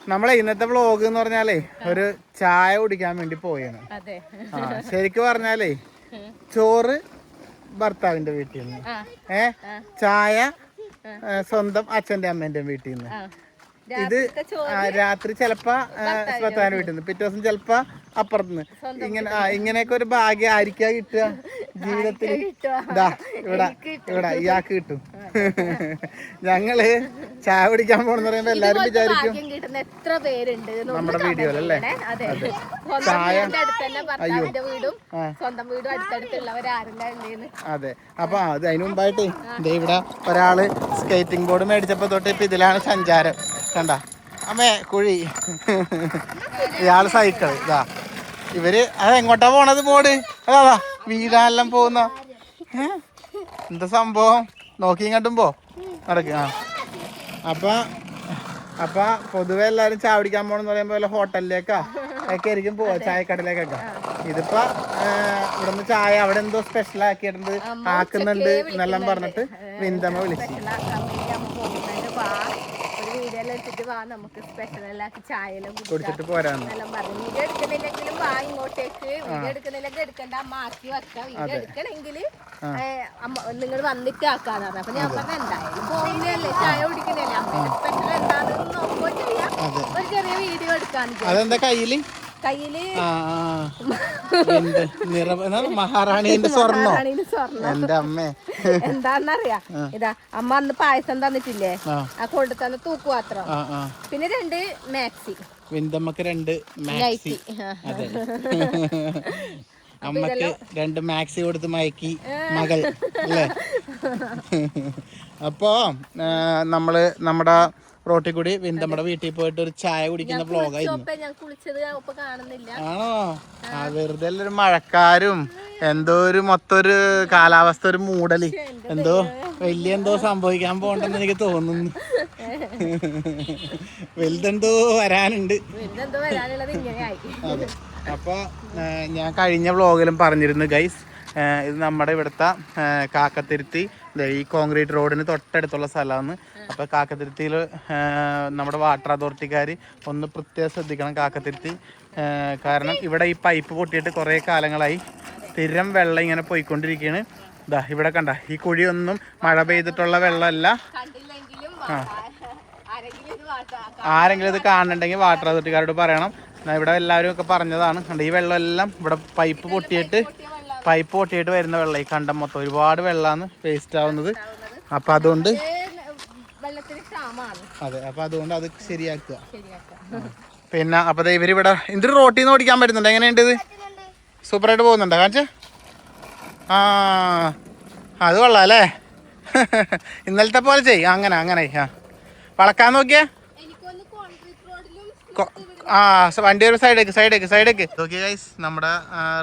നമ്മളെ ഇന്നത്തെ വ്ളോഗ് എന്ന് പറഞ്ഞാലേ ഒരു ചായ കുടിക്കാൻ വേണ്ടി പോയാണ്. ശരിക്കും പറഞ്ഞാലേ ചോറ് ഭർത്താവിന്റെ വീട്ടിൽ നിന്ന്, ചായ സ്വന്തം അച്ഛന്റെ അമ്മേന്റെ വീട്ടിൽ നിന്ന്. ഇത് രാത്രി ചെലപ്പോ ഭർത്താവിന്റെ വീട്ടിൽ നിന്ന്, പിറ്റേ ദിവസം ചെലപ്പോ അപ്പുറത്തുനിന്ന്. ഇങ്ങനെയൊക്കെ ഒരു ഭാഗ്യം ആയിരിക്കാ കിട്ടുക ജീവിതത്തിൽ. ഇതാ ഇവിടെ ഇയാൾക്ക് കിട്ടും. ഞങ്ങള് ചായ കുടിക്കാൻ പോണെന്ന് പറയുമ്പോ എല്ലാരും വിചാരിക്കും നമ്മുടെ വീഡിയോയിലല്ലേ ചായ. അയ്യോ അതെ. അപ്പൊ അത് അതിന് മുമ്പായിട്ട് ഇവിടെ ഒരാള് സ്കേറ്റിംഗ് ബോർഡ് മേടിച്ചപ്പോ തൊട്ട് ഇപ്പൊ ഇതിലാണ് സഞ്ചാരം. കണ്ട അമ്മേ കുഴി. ഇയാള് സൈക്കിൾ. ഇതാ ഇവര് അത് എങ്ങോട്ടാ പോണത് ബോർഡ്? അതാ വീടാനെല്ലാം പോകുന്ന എന്താ സംഭവം? നോക്കി ഇങ്ങോട്ടും പോ നടക്കുക. അപ്പൊ പൊതുവെ എല്ലാരും ചായ കുടിക്കാൻ പോണെന്ന് പറയുമ്പോ വല്ല ഹോട്ടലിലേക്കാ ഒക്കെ ആയിരിക്കും പോവാ, ചായക്കടയിലേക്കൊക്കെ. ഇതിപ്പോ ഇവിടുന്ന് ചായ അവിടെ എന്തോ സ്പെഷ്യൽ ആക്കിയിട്ടുണ്ട്, ആക്കുന്നുണ്ട് എന്നെല്ലാം പറഞ്ഞിട്ട് വിന്തമ്മ വിളിച്ചു. കുടിച്ചിട്ട് പോരാന്ന് നിങ്ങൾ വന്നിട്ട് ആക്കാന്ന് പറഞ്ഞു. അപ്പൊ ഞാൻ പറഞ്ഞ എന്തായാലും പോകുന്നല്ലേ, ചായ കുടിക്കണല്ലേ, അമ്മ സ്പെഷ്യൽ എന്താണെന്ന് നോക്കുമ്പോ ചെയ്യാം, ഒരു ചെറിയ വീഡിയോ എടുക്കാൻ. അതെന്താ കയ്യില് മഹാറാണിന്റെ സ്വർണ്ണോ? എന്റെ അമ്മേ എന്താന്നറിയാ, ഇതാ അമ്മ അന്ന് പായസം തന്നിട്ടില്ലേ, ആ കൊണ്ടു തന്ന തൂക്കുപാത്രം, പിന്നെ 2 മാക്സി. വിന്തമ്മക്ക് 2 മാക്സി. അതെ, അമ്മക്ക് 2 മാക്സി കൊടുത്ത് മയക്കി മകൾ അല്ലേ. അപ്പോ നമ്മള് നമ്മുടെ റോട്ടിൽ കൂടി വിന്തമ്മയുടെ വീട്ടിൽ പോയിട്ട് ഒരു ചായ കുടിക്കുന്ന വ്ളോഗായിരുന്നു. ആണോ? ആ വെറുതെ ഒരു മഴക്കാരും എന്തോ ഒരു മൊത്തം ഒരു കാലാവസ്ഥ ഒരു മൂടല്, എന്തോ വലിയ എന്തോ സംഭവിക്കാൻ പോകണ്ടെന്ന് എനിക്ക് തോന്നുന്നു. വലുതെന്തോ വരാനുണ്ട്. അതെ. അപ്പൊ ഞാൻ കഴിഞ്ഞ വ്ളോഗിലും പറഞ്ഞിരുന്നു ഗൈസ്, ഇത് നമ്മുടെ ഇവിടുത്തെ കാക്കത്തിരുത്തി ഈ കോൺക്രീറ്റ് റോഡിന് തൊട്ടടുത്തുള്ള സ്ഥലമാണ്. അപ്പോൾ കാക്കത്തിരുത്തിയിൽ നമ്മുടെ വാട്ടർ അതോറിറ്റിക്കാർ ഒന്ന് പ്രത്യേകം ശ്രദ്ധിക്കണം കാക്കത്തിരുത്തി. കാരണം ഇവിടെ ഈ പൈപ്പ് പൊട്ടിയിട്ട് കുറേ കാലങ്ങളായി, സ്ഥിരം വെള്ളം ഇങ്ങനെ പോയിക്കൊണ്ടിരിക്കുകയാണ്. ഇതാ ഇവിടെ കണ്ട ഈ കുഴിയൊന്നും മഴ പെയ്തിട്ടുള്ള വെള്ളമല്ല. ആരെങ്കിലും ഇത് കാണുന്നുണ്ടെങ്കിൽ വാട്ടർ അതോറിറ്റിക്കാരോട് പറയണം. ഇവിടെ എല്ലാവരും ഒക്കെ പറഞ്ഞതാണ്. കണ്ട ഈ വെള്ളമെല്ലാം ഇവിടെ പൈപ്പ് പൊട്ടിയിട്ട് വരുന്ന വെള്ളം, ഈ കണ്ടം മൊത്തം ഒരുപാട് വെള്ളമാണ് വേസ്റ്റ് ആവുന്നത്. അപ്പം അതുകൊണ്ട് അതെ, അപ്പം അതുകൊണ്ട് അത് ശരിയാക്കുക. പിന്നെ അപ്പം ഇവരിവിടെ എന്തൊരു റോട്ടിൽ നിന്ന് ഓടിക്കാൻ പറ്റുന്നുണ്ട്. എങ്ങനെയുണ്ട് ഇത്? സൂപ്പറായിട്ട് പോകുന്നുണ്ടോ? കാണിച്ച അത് കൊള്ളാം അല്ലേ. ഇന്നലത്തെ പോലെ ചെയ്യും. അങ്ങനെ വളക്കാൻ നോക്കിയേ. വണ്ടി ഒരു സൈഡേക്ക് നോക്കിയ ഗൈസ്, നമ്മുടെ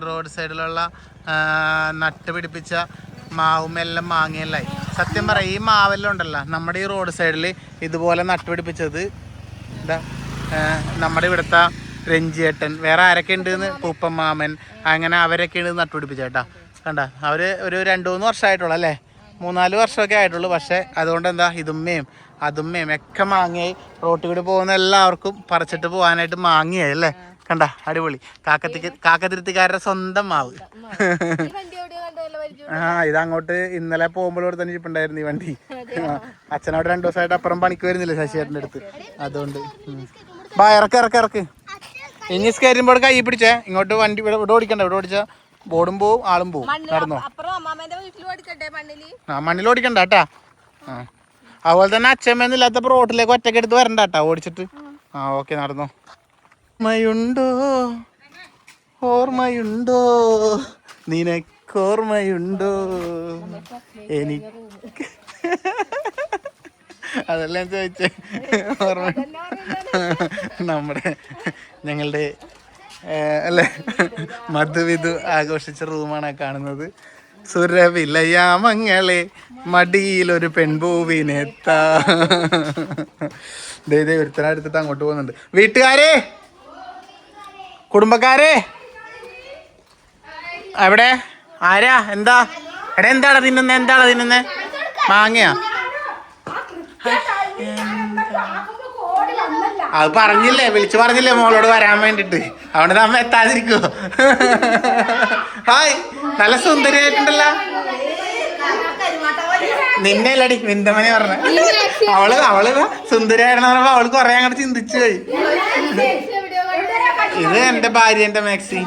റോഡ് സൈഡിലുള്ള നട്ട് പിടിപ്പിച്ച മാവുമെല്ലാം മാങ്ങയെല്ലായി. സത്യം പറയാം, ഈ മാവെല്ലാം ഉണ്ടല്ലോ നമ്മുടെ ഈ റോഡ് സൈഡിൽ ഇതുപോലെ നട്ടുപിടിപ്പിച്ചത് എന്താ നമ്മുടെ ഇവിടുത്തെ രഞ്ജിയേട്ടൻ, വേറെ ആരൊക്കെ ഉണ്ടെന്ന് പൂപ്പമാമൻ, അങ്ങനെ അവരൊക്കെ ഉണ്ട് നട്ടുപിടിപ്പിച്ചേട്ടാ. കണ്ട അവര് ഒരു 2-3 വർഷമായിട്ടുള്ളൂ അല്ലേ, 3-4 വർഷമൊക്കെ ആയിട്ടുള്ളൂ. പക്ഷെ അതുകൊണ്ട് എന്താ ഇതുമ്മയും അതുമ്മയും ഒക്കെ മാങ്ങയായി. റോട്ടിൽ കൂടി പോകുന്ന എല്ലാവർക്കും പറിച്ചിട്ട് പോകാനായിട്ട് മാങ്ങയായി അല്ലേ. കണ്ട അടിപൊളി. കാക്കത്തിരുത്തിക്കാരുടെ സ്വന്തം മാവ്. ഇതങ്ങോട്ട് ഇന്നലെ പോകുമ്പോഴോട് തന്നെ ഇരിപ്പുണ്ടായിരുന്നു ഈ വണ്ടി. അച്ഛനവിടെ 2 ദിവസമായിട്ട് അപ്പുറം പണിക്ക് വരുന്നില്ല ശശിയേട്ടൻ്റെ അടുത്ത്. അതുകൊണ്ട് ഇറക്ക് ഇനി കയറുമ്പോൾ കൈ പിടിച്ചേ. ഇങ്ങോട്ട് വണ്ടി ഇവിടെ ഓടിക്കണ്ട, ഇവിടെ ഓടിച്ചാ ബോർഡും പോവും ആളും പോവും. നടന്നോ? മണ്ണിൽ ഓടിക്കണ്ട കേട്ടാ. അതുപോലെ തന്നെ അച്ഛമ്മയൊന്നും ഇല്ലാത്തപ്പോ റോട്ടിലേക്ക് ഒറ്റയ്ക്ക് എടുത്ത് വരണ്ട കേട്ടാ ഓടിച്ചിട്ട്. ഓക്കെ, നടന്നോ. ഓർമ്മയുണ്ടോ നിനക്കോർമ്മയുണ്ടോ എനിക്ക്? അതെല്ലാം ചോദിച്ചേ. ഓർമ്മ ഞങ്ങളുടെ അല്ലേ മധുവിധു ആഘോഷിച്ച റൂമാണ് കാണുന്നത്. സുരവിലയാമങ്ങളെ മടിയിലൊരു പെൺപൂവിനെത്താ. ഒരുത്തനെടുത്തിട്ട് അങ്ങോട്ട് പോകുന്നുണ്ട്. വീട്ടുകാരെ, കുടുംബക്കാരെ, എവിടെ? ആരാ? എന്താ? എടാ എന്താണ് തിന്നുന്നേ? മാങ്ങയാ? അത് പറഞ്ഞില്ലേ, വിളിച്ചു പറഞ്ഞില്ലേ മോളോട് വരാൻ വേണ്ടിട്ട്. അവിടെ നമ്മ എത്താതിരിക്കോ? ഹായ്, നല്ല സുന്ദരിയായിട്ടുണ്ടല്ലോ. നിന്നെ അല്ലടി വിന്തമനെ പറഞ്ഞ. അവള് സുന്ദരിയായിരുന്നു പറഞ്ഞപ്പോ അവള് കൊറേ അങ്ങോട്ട് ചിന്തിച്ചു പോയി. ഇത് എന്റെ ഭാര്യന്റെ മാക്സി.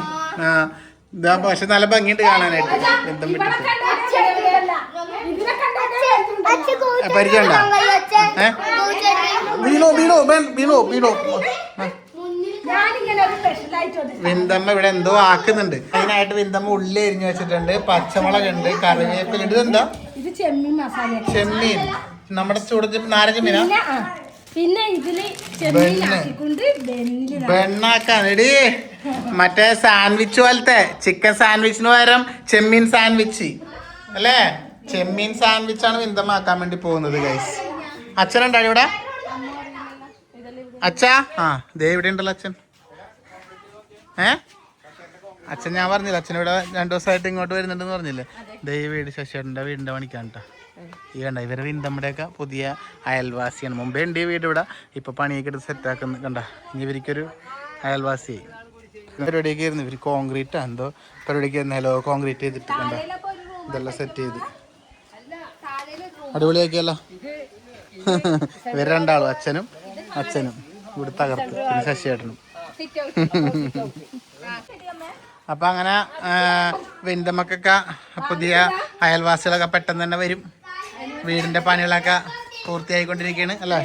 ഇതാ പക്ഷെ നല്ല ഭംഗിയുണ്ട് കാണാനായിട്ട്. ബന്ധം വിട്ടിട്ട് പരിചയണ്ട. വിന്തമ്മ ഇവിടെ എന്തോ ആക്കുന്നുണ്ട്. അതിനായിട്ട് വിന്തമ്മ ഉള്ളി എരിഞ്ഞു വെച്ചിട്ടുണ്ട്, പച്ചമുളക് ഉണ്ട്, കറിവേപ്പില. ഇതെന്താ? ചെമ്മീൻ. നമ്മുടെ ചൂട് നാരങ്ങ മീനാ. പിന്നെ ഇതില് ബെണ്ണാക്കാണെടി. മറ്റേ സാൻഡ്വിച്ച് പോലത്തെ ചിക്കൻ സാൻഡ്വിച്ചിന് പകരം ചെമ്മീൻ സാൻഡ്വിച്ച് അല്ലേ? ചെമ്മീൻ സാൻഡ്വിച്ച് ആണ് വിന്തമാക്കാൻ വേണ്ടി പോകുന്നത് ഗൈസ്. അച്ഛനുണ്ടോ ഇവിടെ? അച്ഛാ, ആ ദേ ഇവിടെ ഉണ്ടല്ലോ അച്ഛൻ. അച്ഛൻ ഞാൻ പറഞ്ഞില്ല, അച്ഛൻ ഇവിടെ 2 ദിവസമായിട്ട് ഇങ്ങോട്ട് വരുന്നുണ്ടെന്ന് പറഞ്ഞില്ലേ? ദേ വീട് ശശിയുടെ വീടിന്റെ പണിക്കാണ് കേട്ടോ. ഈ കണ്ട, ഇവരെ വിന്തമ്മയുടെയൊക്കെ പുതിയ അയൽവാസിയാണ്. മുമ്പേ ഉണ്ട് ഈ വീട് ഇവിടെ. ഇപ്പൊ പണിയൊക്കെ എടുത്ത് സെറ്റാക്കുന്നു കണ്ട. ഇനി ഇവർക്കൊരു അയൽവാസിയായി. പരിപാടിയൊക്കെ ആയിരുന്നു. ഇവർ കോൺക്രീറ്റ് എന്തോ പരിപാടിക്ക് ആയിരുന്നല്ലോ, കോൺക്രീറ്റ് ചെയ്തിട്ട് കണ്ട ഇതെല്ലാം സെറ്റ് ചെയ്ത് അടിപൊളിയാക്കിയല്ലോ. ഇവർ രണ്ടാളും, അച്ഛനും ഇവിടെ തകർത്ത്, പിന്നെ ശശിയേട്ടനും. അപ്പൊ അങ്ങനെ വിന്തമ്മക്കൊക്കെ പുതിയ അയൽവാസികളൊക്കെ പെട്ടെന്ന് തന്നെ വരും. വീടിന്റെ പണികളൊക്കെ പൂർത്തിയായിക്കൊണ്ടിരിക്കുകയാണ് അല്ലേ?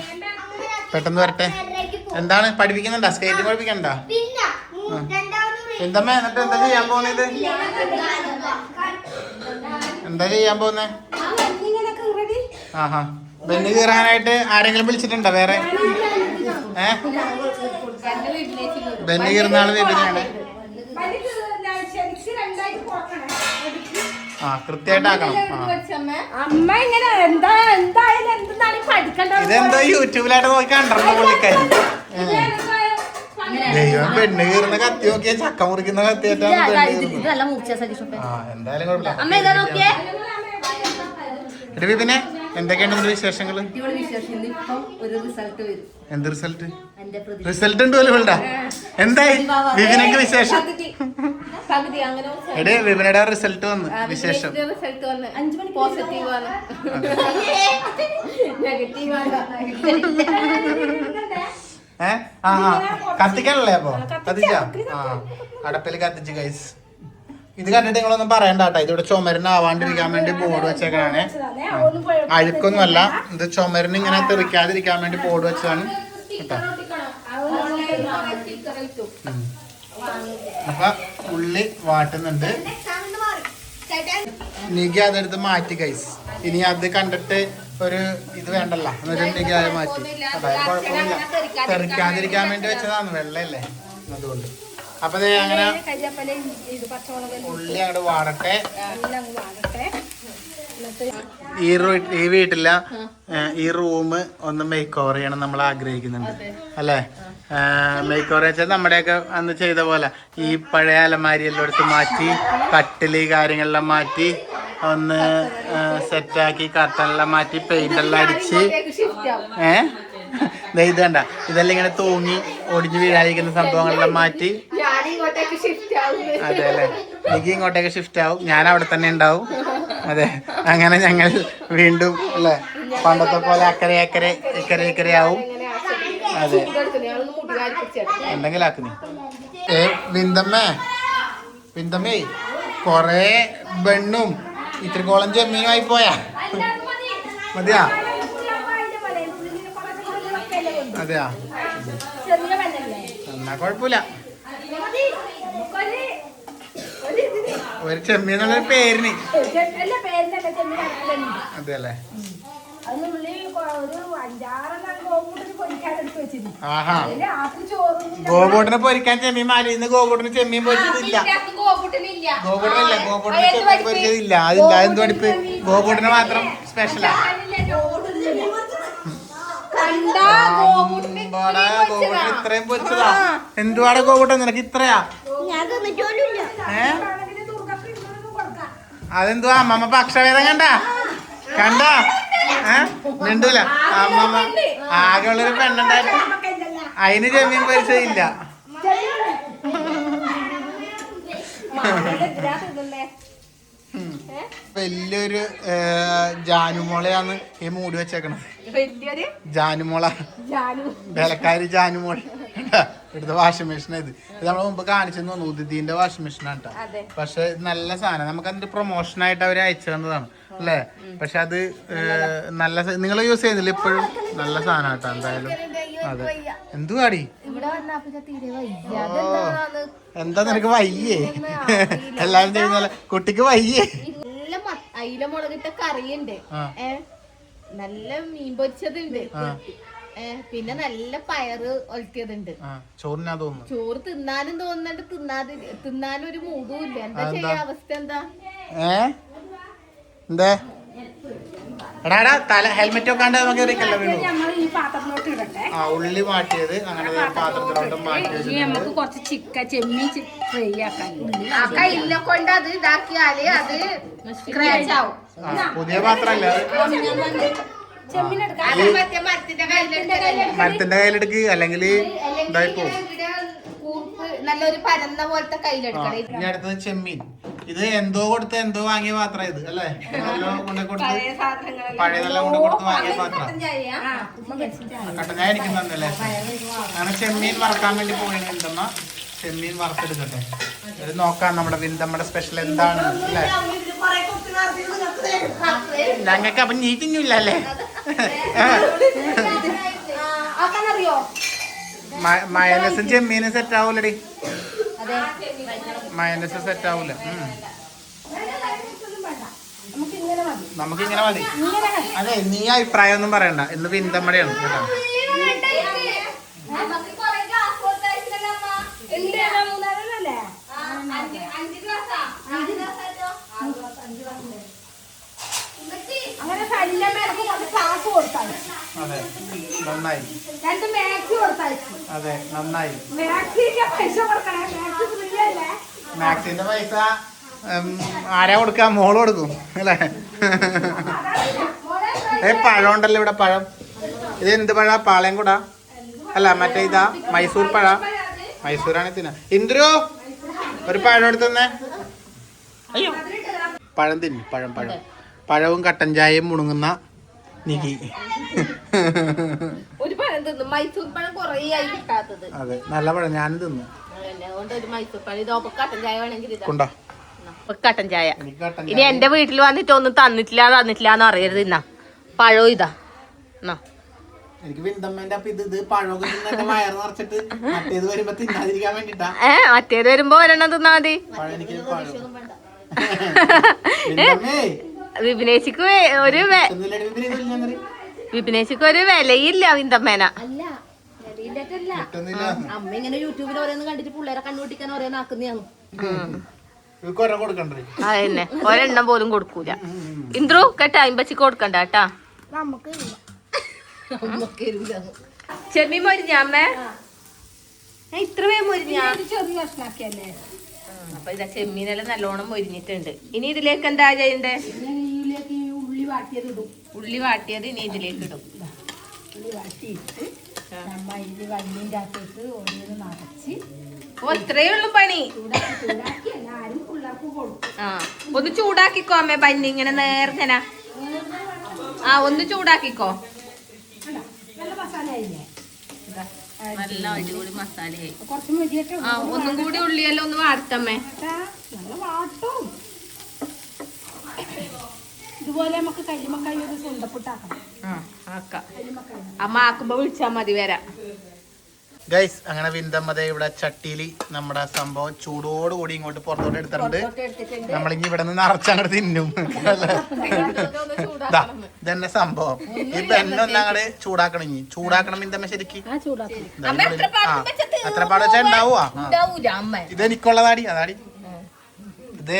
പെട്ടെന്ന് വരട്ടെ. എന്താണ് പഠിപ്പിക്കുന്നുണ്ടോ? സ്കേറ്റിംഗ് പഠിപ്പിക്കണ്ടോ? വിന്തമ്മ എന്നിട്ട് എന്താ ചെയ്യാൻ പോകുന്നത്? എന്താ ചെയ്യാൻ പോകുന്നേ? ആഹാ, ബെന്ന് കീറാനായിട്ട് ആരെങ്കിലും വിളിച്ചിട്ടുണ്ടോ വേറെ? ബെന്ന് കീറുന്ന ആള് വിപിനാണ്. ആ കൃത്യമായിട്ട് ആക്കണം. ഇതെന്തോ യൂട്യൂബിലായിട്ട് നോക്കി കണ്ടോ പുള്ളിക്കാരി? ദൈവം പെണ്ണ് കീറുന്ന കത്തി നോക്കിയാ ചക്ക മുറിക്കുന്ന കത്തിയായിട്ടാണ് എന്തായാലും കുഴപ്പമില്ല. പിന്നെ എന്തൊക്കെയാണ് വിശേഷങ്ങള്? എന്ത് റിസൾട്ട്? റിസൾട്ട് ഉണ്ട് പോലും വേണ്ട. എന്തായി വിപിനൊക്കെ വിശേഷം? എടേ വിപിനയുടെ റിസൾട്ട് വന്നു. വിശേഷം കത്തിക്കാനല്ലേ? അപ്പൊ കത്തിച്ചാ? ആ അടപ്പില് കത്തിച്ച് ഗൈസ്. ഇത് കണ്ടിട്ട് നിങ്ങളൊന്നും പറയണ്ട കേട്ടോ. ഇതിവിടെ ചുമരിനാവാണ്ടിരിക്കാൻ വേണ്ടി ബോർഡ് വെച്ചേക്കാണ്. അഴുക്കൊന്നുമല്ല, ഇത് ചുമരിന് ഇങ്ങനെ തെറിക്കാതിരിക്കാൻ വേണ്ടി ബോർഡ് വെച്ചതാണ് കേട്ടോ. അപ്പൊ ഉള്ളി വാട്ടുന്നുണ്ട്. നികി അതെടുത്ത് മാറ്റി ഗൈസ്. ഇനി അത് കണ്ടിട്ട് ഒരു ഇത് വേണ്ടല്ലോ, എന്നിട്ട് നികി അത് മാറ്റി. അതായത് കുഴപ്പമില്ല, തെറിക്കാതിരിക്കാൻ വേണ്ടി വെച്ചതാണ്, വെള്ളയല്ലേ അതുകൊണ്ട്. അപ്പൊ അങ്ങനെ ഉള്ളി അങ്ങോട്ട് വാടട്ടെ. ഈ വീട്ടില ഈ റൂം ഒന്ന് മേക്ക് ഓവർ ചെയ്യണം നമ്മൾ ആഗ്രഹിക്കുന്നുണ്ട് അല്ലേ? മേക്ക് ഓവർ വെച്ചാൽ നമ്മുടെയൊക്കെ അന്ന് ചെയ്ത പോലെ ഈ പഴയ അലമാരിയെല്ലാം എടുത്ത് മാറ്റി, കട്ടില് കാര്യങ്ങളെല്ലാം മാറ്റി ഒന്ന് സെറ്റാക്കി, കർട്ടനെല്ലാം മാറ്റി, പെയിന്റെല്ലാം അടിച്ച് ഇത് കണ്ട ഇതെല്ലാം ഇങ്ങനെ തൂങ്ങി ഒടിഞ്ഞു വീഴാതിരിക്കുന്ന സംഭവങ്ങളെല്ലാം മാറ്റി. അതെ അല്ലേ? എനിക്ക് ഇങ്ങോട്ടേക്ക് ഷിഫ്റ്റ് ആവും, ഞാൻ അവിടെ തന്നെ ഉണ്ടാവും. അതെ, അങ്ങനെ ഞങ്ങൾ വീണ്ടും അല്ലേ പണ്ടത്തെ പോലെ ഇക്കരെ ആവും. അതെ, എന്തെങ്കിലും ആക്കുന്നേ. വിന്തമ്മേ കൊറേ ബെണ്ണും ഇത്രക്കോളം ചെമ്മീനുമായി പോയാ മതിയാ? അതെയാ, എന്നാ കൊഴപ്പില്ല. ഒരു ചെമ്മീൻ എന്നുള്ളൊരു പേരിന്. അതെ അല്ലേ? ആഹാ, ഗോപൂട്ടിനെ പൊരിക്കാൻ ചെമ്മീൻ മാലിന്ന് ഗോപൂട്ടിന് ചെമ്മീൻ പൊരിച്ചതില്ല. ഗോപൂട്ടിനില്ല, ഗോപൂട്ടിന് ചെമ്മീൻ പൊരിച്ചതില്ല. അതില്ല, എന്ത് പഠിപ്പ്? ഗോപൂട്ടിന് മാത്രം സ്പെഷ്യലാ. ഗോപൂട്ടിന് ഇത്രയും പൊരിച്ചതാ. എന്തുവാടെ ഗോപൂട്ടൻ നിനക്ക് ഇത്രയാ? അതെന്തുവാ അമ്മമ്മ പക്ഷവേദം കണ്ട മിണ്ടൂല. അമ്മമ്മ ആകെ ഉള്ളൊരു പെണ്ണുണ്ടായിരുന്നു. അതിന് ചെമ്മീൻ പരിചയമില്ല. വലിയൊരു ജാനുമോളയാണ് ഈ മൂടി വെച്ചേക്കണത്. ജാനുമോള, വേലക്കാരി ജാനുമോൾ. ഇവിടുത്തെ വാഷിംഗ് മെഷീൻ ഇത് നമ്മൾ മുമ്പ് കാണിച്ചെന്ന് തോന്നുന്നു. ഉദിതിന്റെ വാഷിംഗ് മെഷീനാണ് കേട്ടോ. പക്ഷെ നല്ല സാധനം, നമുക്ക് അതിന്റെ പ്രൊമോഷൻ ആയിട്ട് അവർ അയച്ചു തന്നതാണ് അല്ലേ. പക്ഷെ അത് നല്ല, നിങ്ങൾ യൂസ് ചെയ്യുന്നില്ല ഇപ്പോഴും? നല്ല സാധനം കേട്ടോ എന്തായാലും. അതെ, എന്തുവാടി എന്താ നിനക്ക് വയ്യേ? എല്ലാരും ചെയ്യുന്നല്ലേ കുട്ടിക്ക് വയ്യേ? അയില മുളകിട്ട കറിയുണ്ട്, നല്ല മീൻ പൊരിച്ചതുണ്ട്, പിന്നെ നല്ല പയറ് ഒലത്തിയതുണ്ട്. ചോറിനാ തോന്നുന്നു. ചോറ് തിന്നാനും തോന്നുന്നുണ്ട്, തിന്നാനും ഒരു മൂടും ഇല്ല. എന്താ ചെയ്യാ അവസ്ഥ? എന്താ എന്തേ എടാ തല ഹെൽമെറ്റ് വെക്കാണ്ട് നമുക്ക് ഉള്ളി മാറ്റിയത് അങ്ങനെ പാത്രത്തിലോട്ട് മാറ്റി നമുക്ക് കുറച്ച് ചിക്കൻ ചെമ്മീൻ ഫ്രൈ ആക്കാൻ കയ്യിലെ കൊണ്ട് അത് ഇതാക്കിയാല് അത് സ്ക്രാച്ച് ആവും. പുതിയ പാത്രല്ല, മരത്തിന്റെ കയ്യിലെടുക്ക് അല്ലെങ്കിൽ ഇതായി പോകും. നല്ലൊരു പരന്ന പോലത്തെ കയ്യിലെടുക്കണം. ഇനി അടുത്തത് ചെമ്മീൻ. ഇത് എന്തോ കൊടുത്ത് എന്തോ വാങ്ങിയ പാത്രം ഇത് അല്ലേ? കൊണ്ടു കൊടുത്ത് പഴയതെല്ലാം കൊണ്ട് കൊടുത്ത് വാങ്ങിയ പാത്രം. കട്ടൻ ചായ എനിക്ക് തന്നല്ലേ. അങ്ങനെ ചെമ്മീൻ വറക്കാൻ വേണ്ടി പോയത് എന്തമ്മ. ചെമ്മീൻ വറുത്തെടുക്കട്ടെ. ഇത് നോക്കാം നമ്മുടെ വിന്തമ്മയുടെ സ്പെഷ്യൽ എന്താണ് അല്ലേ. ഞങ്ങൾക്ക് അപ്പൊ നീ തിന്നില്ല അല്ലേ? മയനസും ചെമ്മീനും സെറ്റ് ആവൂലടി. മയനസ് സെറ്റ് ആവൂല. നമുക്കിങ്ങനെ മതി. അതെ, നീ അഭിപ്രായം ഒന്നും പറയണ്ട. ഇന്ന് വിന്തമ്മടെയാണ് കേട്ടോ. അതെ നന്നായി. അതെ നന്നായി. മാക്സിന്റെ പൈസ ആരാ കൊടുക്കാ? മോള് കൊടുക്കും അല്ലേ? പഴം ഉണ്ടല്ലോ ഇവിടെ, പഴം. ഇത് എന്ത് പഴ? പാളയം കൂടാ അല്ല, മറ്റേ ഇതാ മൈസൂർ പഴ. മൈസൂരാണ് തിന്ന. ഇന്ദ്രു ഒരു പഴം എടുത്തന്നെ. അയ്യോ, പഴം തിന്നു. പഴം പഴം പഴവും കട്ടൻ ചായയും മുണുങ്ങുന്ന നിധി. ഒരു പഴം തിന്നു. മൈസൂർ പഴം കുറേ ആയി കിട്ടാത്തത്. അതെ, നല്ല പഴം. ഞാനും തിന്നു. കൊണ്ടോ കട്ടൻ ചായ. ഇനി എന്റെ വീട്ടിൽ വന്നിട്ട് ഒന്നും തന്നിട്ടില്ലാന്ന് അറിയരുത്. ഇന്നാ പഴവും ഇതാ. എനിക്ക് വിന്തമ്മേന്റെ അപ്പൊ ഇത് പഴമൊക്കെ വയറ് നിറച്ചിട്ട് മറ്റേത് വരുമ്പോ തിന്നാതിരിക്കാൻ വേണ്ടിട്ടാ. മറ്റേത് വരുമ്പോ ഒരെണ്ണം തിന്നാ മതി. വിപിനേശിക്ക് ഒരു വിലയില്ല വിന്തമ്മേന. അമ്മ ഇങ്ങനെ യൂട്യൂബിൽ ഓരോന്ന് കണ്ടിട്ട് പിള്ളേരെ കണ്ണുപിടിക്കാൻ ഓരോന്ന് ആക്കുന്നതാണ്. അതന്നെ, ഒരെണ്ണം പോലും കൊടുക്കൂല. ഇന്ദ്രു കേട്ടാ, അമ്പച്ചിക്ക് കൊടുക്കണ്ട കേട്ടാ. ചെമ്മീൻ മൊരിഞ്ഞ അമ്മേ? ഇത്ര വേഗം മൊരിഞ്ഞ? അപ്പൊ ഇതാ ചെമ്മീനെല്ലാം നല്ലോണം മൊരിഞ്ഞിട്ടുണ്ട്. ഇനി ഇതിലേക്ക് എന്താ ചെയ്യണ്ടേ? ഉള്ളി വാട്ടിയത് ഇനി ഇതിലേക്ക് ഇടും. ഇത്രയേ ഉള്ളു പണി. ഒന്ന് ചൂടാക്കിക്കോ അമ്മേ ബന്നി, ഇങ്ങനെ നേർങ്ങനെ. ഒന്ന് ചൂടാക്കിക്കോ. നല്ല അടിപൊളി മസാലയായി. ഒന്നും കൂടി ഉള്ളിയെല്ലാം ഒന്ന് വാട്ടമ്മേ. ഇതുപോലെ നമുക്ക് കല്ലുമക്കായി ഒരു സ്വന്തപ്പെട്ടാക്കണം. അമ്മ ആക്കുമ്പോ വിളിച്ചാ മതി, വരാം. ഗൈസ്, അങ്ങനെ വിന്തമ്മത ഇവിടെ ചട്ടിയില് നമ്മുടെ സംഭവം ചൂടോടുകൂടി ഇങ്ങോട്ട് പുറത്തോട്ട് എടുത്തിട്ടുണ്ട്. നമ്മളിങ്ങി ഇവിടെ നിന്ന് നിറച്ചങ്ങോട്ട് തിന്നും. ഇതന്നെ സംഭവം. ഈ പെണ്ണൊന്നും അങ്ങോട്ട് ചൂടാക്കണം. ഇനി ചൂടാക്കണം വിന്തമ്മ ശരിക്ക്. എത്ര പാട് വെച്ചാ ഉണ്ടാവുക? ഇതെനിക്കുള്ളതാടി, അതാടി. ഇത്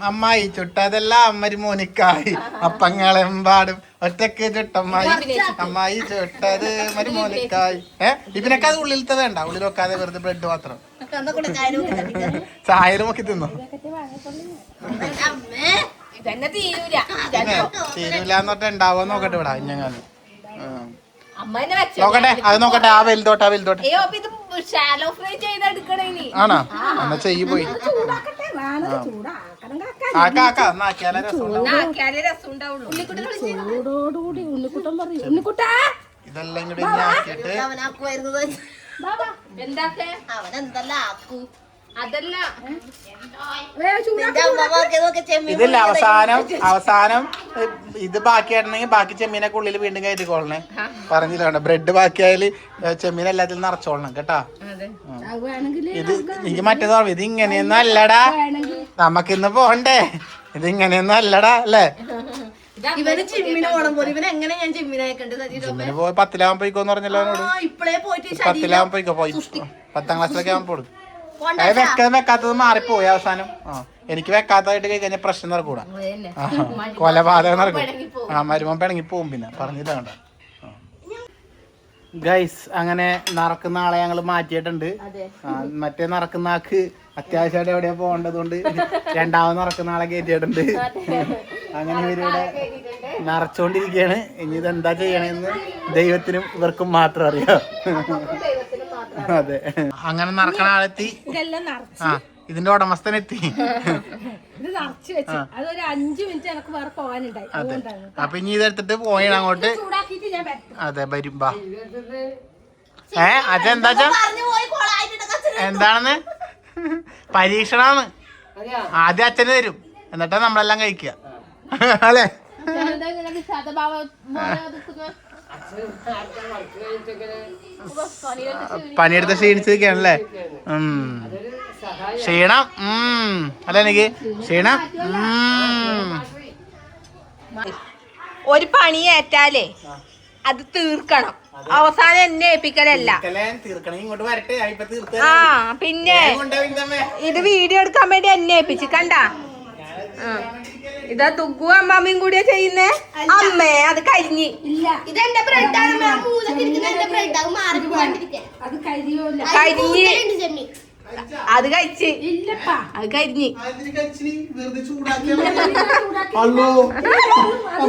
അമ്മായി ചുട്ടതല്ല അമ്മരി മോനിക്കായി അപ്പങ്ങളെമ്പാടും ഒറ്റക്ക് ചുട്ടമ്മായി അമ്മായി ചുട്ടത് മരുമോനിക്കായി. ഇതിനൊക്കെ അത് ഉള്ളിലത്തെ വേണ്ട, ഉള്ളിൽ വെക്കാതെ വെറുതെ ബ്രെഡ് മാത്രം. ചായ നോക്കി തിന്നോ? തീരൂലെന്ന് പറഞ്ഞാൽ ഉണ്ടാവുക നോക്കട്ടെ ഇവിടെ. ഞങ്ങൾ അമ്മ തന്നെ വെച്ചോ. നോക്കട്ടെ അത് നോക്കട്ടെ. ആ വലുതോട്ടെ ആ വലുതോട്ടെ. അയ്യോ അപ്പൊ ഇത് ഷാലോ ഫ്രൈ ചെയ്തെടുക്കണേ ഇനി. ആണോ? എന്നാ ചെയ്യ് പോയി. ചൂടാക്കട്ടെ വേണം ചൂടാക്കണം ആക്കാലേ രസം. ആക്കിയാലേ രസം ഉണ്ടാവുള്ളൂ. ചൂടോടുകൂടി ഉണ്ണിക്കുട്ടൻ പറയും ഉണ്ണിക്കുട്ടാ ഇതെല്ലാം കൂടി ഇനി ആക്കിയിട്ട് എന്താക്കേ അവനെന്തല്ല ആക്കൂ. അതല്ല ഇതില്ല അവസാനം ഇത് ബാക്കിയായിട്ടുണ്ടെങ്കിൽ ബാക്കി ചെമ്മീനൊക്കെ ഉള്ളിൽ വീണ്ടും കയറ്റിക്കോളണേ. പറഞ്ഞില്ല ബ്രെഡ് ബാക്കിയായാല് ചെമ്മീൻ എല്ലാത്തിലും നിറച്ചോളണം കേട്ടാ. ഇത് എനിക്ക് മറ്റേതോ ഇത് ഇങ്ങനെയൊന്നും അല്ലടാ, നമുക്കിന്ന് പോണ്ടേ. ഇത് ഇങ്ങനെയൊന്നും അല്ലടാ അല്ലേ. ഇവന് ജിമ്മിന് പോണം പോലെ ഇവൻ എങ്ങനെ ഞാൻ ജിമ്മിനായിക്കണ്ട്. ജിമ്മിന് പോയി 10ലാവാൻ പോയിക്കോന്ന് പറഞ്ഞല്ലോ ഇപ്പഴേ പോയിട്ട് 10ലാവാൻ പോയിക്കോ. പോയി 10ാം ക്ലാസ്സിലൊക്കെ ആവാൻ പോടും. വെക്കാത്തത് മാറിപ്പോയി അവസാനം. എനിക്ക് വെക്കാത്തതായിട്ട് കഴിഞ്ഞാൽ പ്രശ്നം നടക്കൂടാ. കൊലപാതകം നടക്കും. മരുമൻ പിണങ്ങി പോവും. പിന്നെ പറഞ്ഞില്ല വേണ്ട. ഗൈസ് അങ്ങനെ നടക്കുന്ന ആളെ ഞങ്ങൾ മാറ്റിയിട്ടുണ്ട്. മറ്റേ നടക്കുന്ന ആൾക്ക് അത്യാവശ്യമായിട്ട് എവിടെയാ പോകേണ്ടതുകൊണ്ട് രണ്ടാമത് നടക്കുന്ന ആളെ കയറ്റിയിട്ടുണ്ട്. അങ്ങനെ ഇവരിവിടെ നിറച്ചോണ്ടിരിക്കുകയാണ്. ഇനി ഇതെന്താ ചെയ്യണമെന്ന് ദൈവത്തിനും ഇവർക്കും മാത്രം അറിയാം. അതെ, അങ്ങനെ നടക്കണ ആളെത്തി. ഇതിന്റെ ഉടമസ്ഥനെത്തി. ഇത് നിറച്ച് വെച്ച് അതൊരു 5 മിനിറ്റ് എനിക്ക് വേറെ പോകാനുണ്ടായി. അപ്പൊ ഇനി ഇതെടുത്തിട്ട് പോയാണ് അങ്ങോട്ട്. ചൂടാക്കിട്ട് ഞാൻ വരട്ടെ. അതെ വരും. ബാ അതെന്താ എന്താണെന്ന് പരീക്ഷണാണ്. ആദ്യം അച്ഛന് തരും, എന്നിട്ടാ നമ്മളെല്ലാം കഴിക്കുക അല്ലേ. പണിയെടുത്ത ക്ഷീണിച്ചിരിക്കണല്ലേ. ക്ഷീണം അല്ല എനിക്ക് ക്ഷീണം. ഒരു പണി ഏറ്റാലേ അത് തീർക്കണം. അവസാനം എന്നെ ഏൽപ്പിക്കലല്ല. ആ പിന്നെ ഇത് വീഡിയോ എടുക്കാൻ വേണ്ടി എന്നെ ഏൽപ്പിച്ചു. കണ്ടാ ഇതാ തുഗ്ഗു അമ്മാമ്മയും കൂടിയാ ചെയ്യുന്നേ. അമ്മേ അത് കരിഞ്ഞ്. ഇതെന്റെ ബ്രെഡാണ്. അത് കരിയൂല. കരിഞ്ഞ് അത് കഴിച്ച് അത് കരിഞ്ഞ്.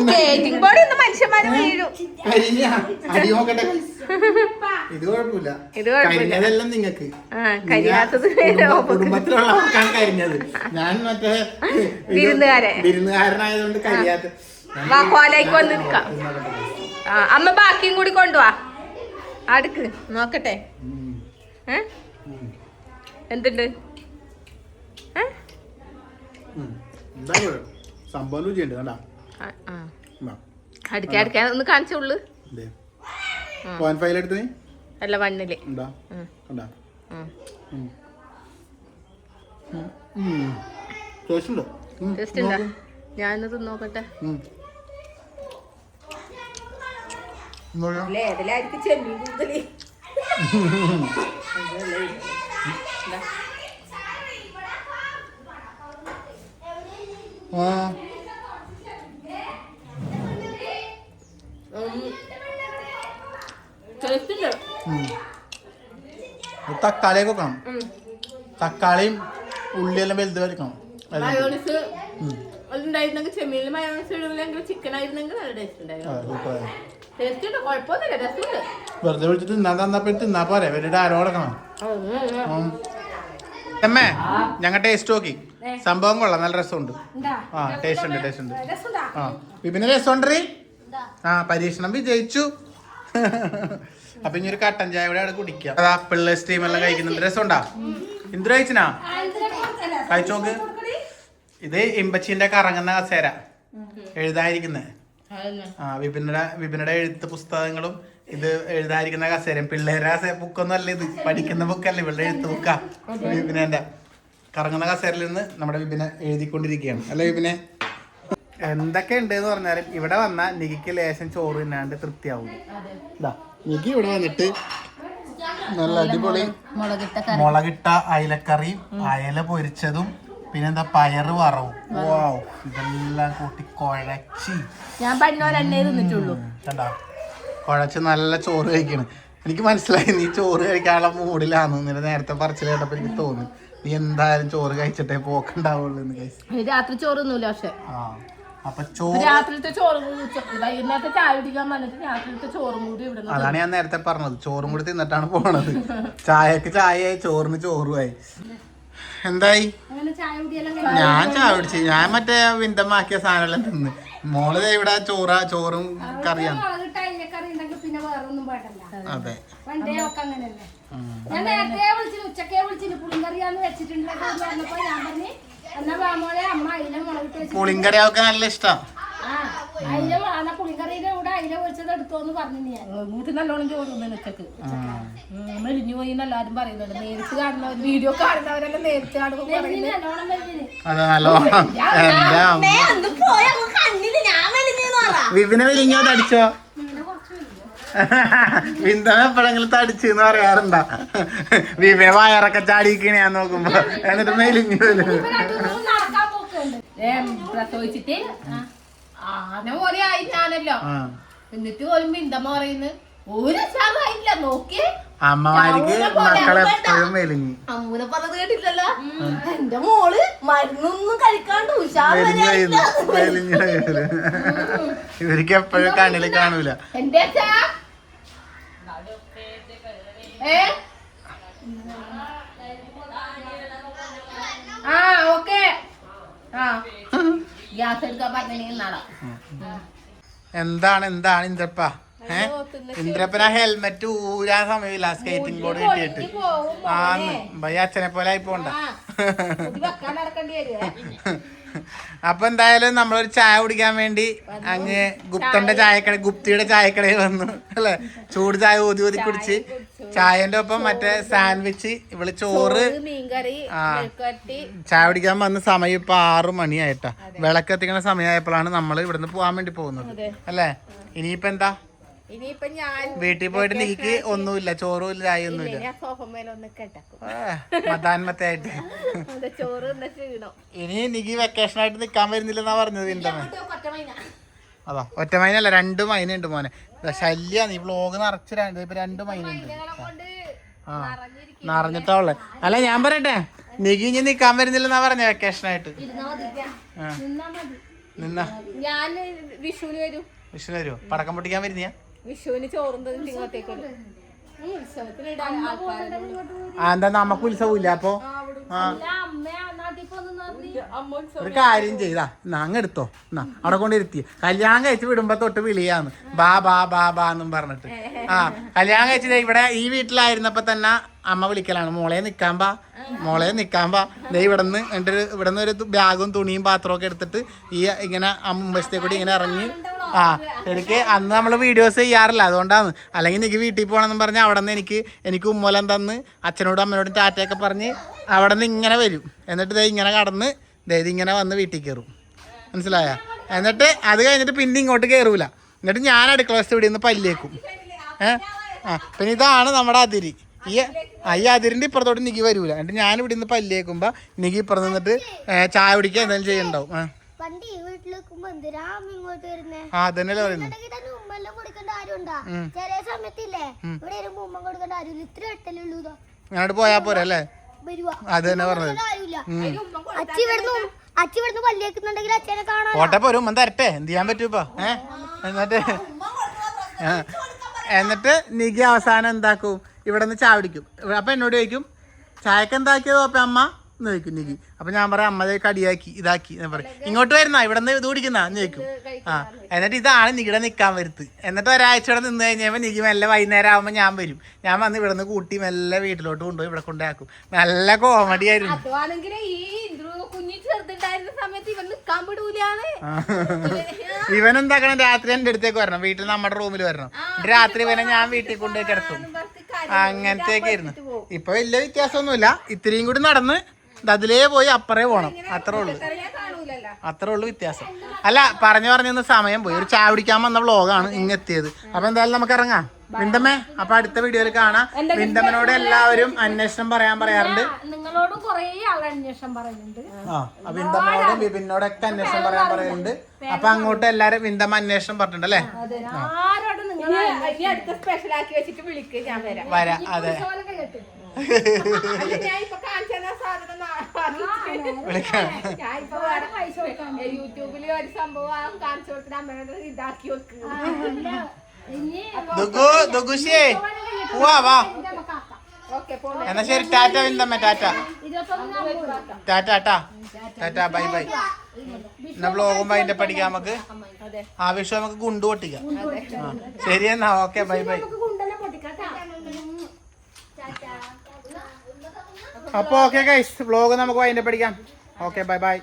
സ്കേറ്റിംഗ് ബോർഡ് ഒന്ന് മനുഷ്യന്മാര് വീഴും. ഇത് കുഴപ്പമില്ല. ഇത് കുഴപ്പമില്ല. നിങ്ങക്ക് കരിയാത്തത് കുടുംബത്തിലുള്ളവർക്കാണ് കരിഞ്ഞത്. ഞാൻ മറ്റേ വിരുന്നുകാരനായതുകൊണ്ട് കരിയാത്ത. കോലേക്ക് വന്നിരിക്കാം. അമ്മ ബാക്കിയും കൂടി കൊണ്ടുപോവാ. അടുക്ക് നോക്കട്ടെ എന്തുണ്ട്. സംഭവം രുചിയുണ്ട്. അടിക്കാൻ ഒന്ന് കാണിച്ചുള്ളു. എടുത്ത് അല്ല വണ്ണില് ടേസ്റ്റ് ഉണ്ടോ? ഞാനത് നോക്കട്ടെ. ഏതിലായിരിക്കും ചെമ്മീൻ കൂടുതല്. തക്കാളിയൊക്കെ വെക്കണം. തക്കാളിയും ഉള്ളിയെല്ലാം വലുത് വരക്കണം. ഉണ്ടായിരുന്നെങ്കിൽ ചെമ്മീനിൽ മയോണൈസ് ഇടുന്നെങ്കിൽ ചിക്കൻ ആയിരുന്നെങ്കിൽ നല്ല ടേസ്റ്റ് ഉണ്ടായിരുന്നു. ടേസ്റ്റ് ഉണ്ട്, കുഴപ്പമൊന്നുമില്ല, രസമുണ്ട്. വെറുതെ വിളിച്ചിട്ട് തിന്നാൻ തന്നപ്പോഴും തിന്നാ പോരെ. ഇവരുടെ ആരോ കൊടുക്കണം. അമ്മേ ഞങ്ങൾ ടേസ്റ്റ് നോക്കി. സംഭവം കൊള്ളാം, നല്ല രസമുണ്ട്. ടേസ്റ്റ് ഉണ്ട്, ടേസ്റ്റ് ഉണ്ട്. പിന്നെ രസമുണ്ട്. പരീക്ഷണം വിജയിച്ചു. അപ്പൊ ഇനി ഒരു കട്ടൻ ചായ ഇവിടെ കുടിക്കാം. അതാ പിള്ളേർ സ്റ്റീം എല്ലാം കഴിക്കുന്നുണ്ട്. രസമുണ്ടാ? എന്ത് കഴിച്ചിനാ? കഴിച്ചോക്ക്. ഇത് ഇമ്പച്ചിന്റെ കറങ്ങുന്ന കസേര എഴുതാതിരിക്കുന്നത്. വിപിനുടെ എഴുത്ത് പുസ്തകങ്ങളും ഇത് എഴുതാതിരിക്കുന്ന കസേരയും. പിള്ളേരുടെ ബുക്കൊന്നും അല്ല ഇത്, പഠിക്കുന്ന ബുക്കല്ല, ഇവളുടെ എഴുത്ത് ബുക്കാ. വിപിനെ കറങ്ങുന്ന കസേരയിൽ നിന്ന് നമ്മുടെ വിപിനെ എഴുതിക്കൊണ്ടിരിക്കുകയാണ്. അല്ലെ വിപിനെ? എന്തൊക്കെ ഉണ്ട് എന്ന് പറഞ്ഞാലും ഇവിടെ വന്ന നികിക്ക് ലേശം ചോറ് തിന്നാണ്ട് തൃപ്തിയാവും. നികി ഇവിടെ വന്നിട്ട് നല്ല അടിപൊളി മുളകിട്ട അയലക്കറിയും അയല പൊരിച്ചതും പിന്നെന്താ പയറ് വറവും. വാവ്, ഇതെല്ലാം കൂട്ടി കുഴച്ച് ഞാൻ പന്നോരെണ്ണേ തിന്നിട്ടുള്ളൂ. കണ്ടാ കുഴച്ച് നല്ല ചോറ് കഴിക്കണ്. എനിക്ക് മനസ്സിലായി നീ ചോറ് കഴിക്കാനുള്ള മൂഡിലാന്ന്. നിന്നെ നേരത്തെ പറച്ചിൽ കേട്ടപ്പോ എനിക്ക് തോന്നി നീ എന്തായാലും ചോറ് കഴിച്ചിട്ടേ പോക്കുണ്ടാവുള്ളൂ എന്ന്. രാത്രി ചോറൊന്നുമില്ല. പക്ഷെ അപ്പൊ ചോറ് രാത്രിത്തെ ചോറും കൂടി വൈകുന്നേരത്തെ ചായ കുടിക്കാൻ വന്നിട്ട് രാത്രിത്തെ ചോറും കൂടി ഇവിടെ അതാണ് ഞാൻ നേരത്തെ പറഞ്ഞത്, ചോറും കൂടി തിന്നിട്ടാണ് പോണത്. ചായക്ക് ചായയായി, ചോറിന് ചോറുമായി. എന്തായി? അങ്ങനെ ചായ കുടിയെല്ലാം ഞാൻ ചായ കുടിച്ചു. ഞാൻ മറ്റേ വിന്തമാക്കിയ സാധനം തിന്ന്. മോള് ഇവിടെ ചോറും കറിയാണ്. കറി ഉണ്ടെങ്കിൽ പിന്നെ വേറെ ഒന്നും പാടില്ല. അതെ, പണ്ടേ ഒക്കെ അങ്ങനെയല്ലേ. ഞാൻ നേരത്തെ വിളിച്ചിട്ട് ഉച്ചക്കേ വിളിച്ചിട്ട് പുളിങ്കറിയാന്ന് വെച്ചിട്ടുണ്ടല്ലോ പറഞ്ഞപ്പോ ഞാൻ പറഞ്ഞു എന്നാ വാമോളെ അമ്മ അയില മുളകിട്ട് വെച്ചിട്ട് പുളിങ്കറി അവൾക്ക് നല്ല ഇഷ്ടം. അയില പുളിങ്കറിയുടെ കൂടെ അയില പൊരിച്ചത് എടുത്തോന്ന് പറഞ്ഞു ഞാൻ. വീട്ടിൽ നല്ലോണം ചോറ് ഉച്ചക്ക് മെലിഞ്ഞു പോയി എല്ലാരും പറയുന്നുണ്ട്. നേരിട്ട് കാണുന്നവർ വീഡിയോ കാണുന്നവരെല്ലാം നേരിട്ട് കാണുമ്പോൾ നല്ലോണം മെലിഞ്ഞു. അതെ, നല്ലോണം. വിപിനെ വലിഞ്ഞോ തടിച്ചോ? വിന്തന എപ്പോഴെങ്കിലും തടിച്ചെന്ന് പറയാറുണ്ടാ? വിപിനെ വയറൊക്കെ ചാടിക്കണേ ഞാൻ നോക്കുമ്പോ, എന്നിട്ട് മെലിഞ്ഞു. പ്രസവിച്ചിട്ട് ആന പോലെ ആയി ഞാനല്ലോ. എന്നിട്ട് പോലും ബിന്ദമ്മ പറയുന്നു ഒരു ആയില്ല നോക്കി. അമ്മമാർക്ക് മക്കളെപ്പോഴും മെലിഞ്ഞു. അമ്മൂനെ പറഞ്ഞത് കേട്ടില്ലല്ലോ. എന്റെ മോള് മരുന്നൊന്നും കഴിക്കാണ്ട് മെലിഞ്ഞു. ഇവർക്ക് എപ്പോഴും കണ്ണില് കാണൂല. എന്റെ ഓക്കെ ഗ്യാസ് എടുക്കാൻ പറഞ്ഞ നാളെ. എന്താണ് ഇന്ദ്രപ്പ? ഇന്ദ്രപ്പന ഹെൽമെറ്റ് ഊരാൻ സമയമില്ല, സ്കേറ്റിംഗ് ബോർഡ് കിട്ടിയിട്ട്. ഭയ അച്ഛനെ പോലെ ആയി പോണ്ട. അപ്പൊ എന്തായാലും നമ്മളൊരു ചായ കുടിക്കാൻ വേണ്ടി അങ്ങ് ഗുപ്തിയുടെ ചായക്കടയിൽ വന്നു അല്ലെ. ചൂട് ചായ ഊതി കുടിച്ച്, ചായന്റെ ഒപ്പം മറ്റേ സാൻഡ്വിച്ച്, ഇവള് ചോറ്, ചായ കുടിക്കാൻ വന്ന സമയം ഇപ്പൊ 6 മണിയായിട്ടാ. വിളക്കെത്തിക്കുന്ന സമയമായപ്പോഴാണ് നമ്മൾ ഇവിടുന്ന് പോവാൻ വേണ്ടി പോകുന്നത് അല്ലേ. ഇനിയിപ്പോ എന്താ? ഇനിയിപ്പൊ ഞാൻ വീട്ടിൽ പോയിട്ട് നീക്ക് ഒന്നുമില്ല, ചോറും ഇല്ല, ചായ ഒന്നുമില്ല. മതാൻമത്തായിട്ട് ചോറ് ക്ഷീണം. ഇനി എനിക്ക് വെക്കേഷൻ ആയിട്ട് നിക്കാൻ വരുന്നില്ലെന്നാ പറഞ്ഞത് വിന്തമ്മ. അതാ, ഒറ്റ മൈനല്ല, 2 മൈനുണ്ട് മോനെ. ശല്യാണ് ഈ വ്ലോഗ് നിറച്ച് 2 മൈനുണ്ട്. നിറഞ്ഞിട്ടാ ഉള്ളത്. അല്ല ഞാൻ പറയട്ടെ, നിക്ക് ഇനി നിക്കാൻ വരുന്നില്ലെന്നാ പറഞ്ഞ വെക്കേഷൻ ആയിട്ട്. നിന്നാ ഞാൻ വിഷുവിന് വരും. വിഷുവിന് വരുമോ? പടക്കം പൊട്ടിക്കാൻ വരുന്നിയാ? വിഷുവിന് ചോറും ഇങ്ങോട്ടേക്ക് എന്താ നമുക്ക് ഉത്സവമില്ല അപ്പൊ? ഒരു കാര്യം ചെയ്താ അങ്ങ് എടുത്തോ, എന്നാ അവിടെ കൊണ്ടിരുത്തി. കല്യാണം കഴിച്ച് വിടുമ്പോ തൊട്ട് വിളിയാന്ന് ബാ ബാ ബാ ബാ എന്നും പറഞ്ഞിട്ട്. കല്യാണം കഴിച്ചത് ഇവിടെ ഈ വീട്ടിലായിരുന്നപ്പോ തന്നെ അമ്മ വിളിക്കലാണ്, മോളെ നിക്കാൻ പാ, മോളെ നിക്കാൻ പാ. ഇവിടുന്ന് ഇവിടുന്ന് ഒരു ബാഗും തുണിയും പാത്രവും ഒക്കെ എടുത്തിട്ട് ഈ ഇങ്ങനെ മുമ്പത്തെ കൂടി ഇങ്ങനെ ഇറങ്ങി. എനിക്ക് അന്ന് നമ്മൾ വീഡിയോസ് ചെയ്യാറില്ല, അതുകൊണ്ടാണ്. അല്ലെങ്കിൽ എനിക്ക് വീട്ടിൽ പോകണമെന്ന് പറഞ്ഞാൽ അവിടെ നിന്ന് എനിക്ക് ഉമ്മലം തന്ന് അച്ഛനോടും അമ്മയോടും ടാറ്റയൊക്കെ പറഞ്ഞ് അവിടെ നിന്ന് ഇങ്ങനെ വരും. എന്നിട്ട് ഇങ്ങനെ കടന്ന് ഇങ്ങനെ വന്ന് വീട്ടിൽ കയറും, മനസ്സിലായ? എന്നിട്ട് അത് കഴിഞ്ഞിട്ട് പിന്നെ ഇങ്ങോട്ട് കയറൂല. എന്നിട്ട് ഞാൻ അടുക്കള വശത്ത് ഇവിടെ നിന്ന് പല്ലേക്കും. പിന്നെ ഇതാണ് നമ്മുടെ അതിരി. ഈ അതിരിൻ്റെ ഇപ്പുറത്തോട്ട് നിക്ക് വരൂല. എന്നിട്ട് ഞാൻ ഇവിടെ നിന്ന് പല്ലേക്കുമ്പോ നിക്ക് ഇപ്പുറത്ത് നിന്നിട്ട് ചായ കുടിക്കുക എന്തെങ്കിലും ചെയ്യണ്ടാവും. അതന്നെയല്ലേ പറയുന്നത്. ഞാനോട് പോയാ പോരെ അല്ലേ? അത് തന്നെ പറഞ്ഞത്. പോട്ടെ, പോരും ഉമ്മ തരട്ടെ, എന്ത് ചെയ്യാൻ പറ്റൂ ഇപ്പൊ? എന്നിട്ട് നിക്ക് അവസാനം എന്താക്കും, ഇവിടെ നിന്ന് ചായ കുടിക്കും. അപ്പൊ എന്നോട് ചോദിക്കും ചായക്ക് എന്താക്കിയതോ അപ്പൊ അമ്മ എന്ന് ചോദിക്കും നിക്ക്. അപ്പൊ ഞാൻ പറയാം അമ്മ കടിയാക്കി ഇതാക്കി എന്ന് പറയും. ഇങ്ങോട്ട് വരുന്ന ഇവിടെ നിന്ന് ഇത് കുടിക്കുന്ന ചോദിക്കും. എന്നിട്ട് ഇതാണ് നികിടെ നിക്കാൻ വരുത്ത്. എന്നിട്ട് ഒരാഴ്ച ഇവിടെ നിന്ന് കഴിഞ്ഞപ്പോ നിക്ക് മെല്ലെ വൈകുന്നേരം ആവുമ്പോ ഞാൻ വരും. ഞാൻ വന്ന് ഇവിടെ നിന്ന് കൂട്ടി മെല്ലെ വീട്ടിലോട്ട് കൊണ്ടുപോയി ഇവിടെ കൊണ്ടാക്കും. നല്ല കോമഡി ആയിരുന്നു. ഇവൻ എന്താക്കണം, രാത്രി എന്റെ അടുത്തേക്ക് വരണം, വീട്ടിൽ നമ്മുടെ റൂമിൽ വരണം. രാത്രി ഇവനെ ഞാൻ വീട്ടിൽ കൊണ്ടുപോയി കിടത്തും. അങ്ങനത്തെയൊക്കെ ആയിരുന്നു. ഇപ്പൊ വലിയ വ്യത്യാസമൊന്നുമില്ല, ഇത്രയും കൂടി നടന്ന് അതിലേ പോയി അപ്പറേ പോണം, അത്രേ ഉള്ളു വ്യത്യാസം. അല്ല പറഞ്ഞു സമയം പോയി. ഒരു ചായ കുടിക്കാൻ വന്ന വ്ളോഗാണ് ഇങ്ങെത്തിയത്. അപ്പൊ എന്തായാലും നമുക്ക് ഇറങ്ങാം വിന്തമ്മേ. അപ്പൊ അടുത്ത വീഡിയോയിൽ കാണാം. വിന്തമ്മനോട് എല്ലാവരും അന്വേഷണം പറയാറുണ്ട്. നിങ്ങളോടും കുറേ ആളെ അന്വേഷണം പറയുന്നുണ്ട്. വിന്തമ്മനോടും വിപിനോടൊക്കെ അന്വേഷണം പറയാറുണ്ട്. അപ്പൊ അങ്ങോട്ട് എല്ലാരും വിന്തമ്മ അന്വേഷണം പറഞ്ഞിട്ടുണ്ട് അല്ലേ? സ്പെഷ്യൽ ആക്കി വെച്ചിട്ട് വിളിക്കുക, ഞാൻ വരാം. അതെ, ഞാൻ ഇപ്പൊ കാണിച്ച സാധനം വിളിക്കാം. ഞാനിപ്പോ വേറെ യൂട്യൂബില് ഒരു സംഭവം കാണിച്ചു കൊടുത്തിട്ട് അമ്മേനോട് ഇതാക്കി വെക്കുക. ദുഗുശിയേ പോവാ വാ. ഓക്കെ പോണേ. എന്നാ ശരി, ടാറ്റ വിന്തമ്മ, ടാറ്റ ടാറ്റ ടാറ്റ ടാറ്റ, ബൈ ബൈ. എന്നാ ബ്ലോഗും അതിന്റെ പഠിക്കാം നമുക്ക്. ആവശ്യം നമുക്ക് ഗുണ്ടു പൊട്ടിക്കാം. ശരി എന്നാ, ഓക്കെ, ബൈ ബൈ. അപ്പൊ ഓക്കെ ഗൈസ്, വ്ലോഗ് നമുക്ക് അതിന്റെ പഠിക്കാം. Okay, bye bye.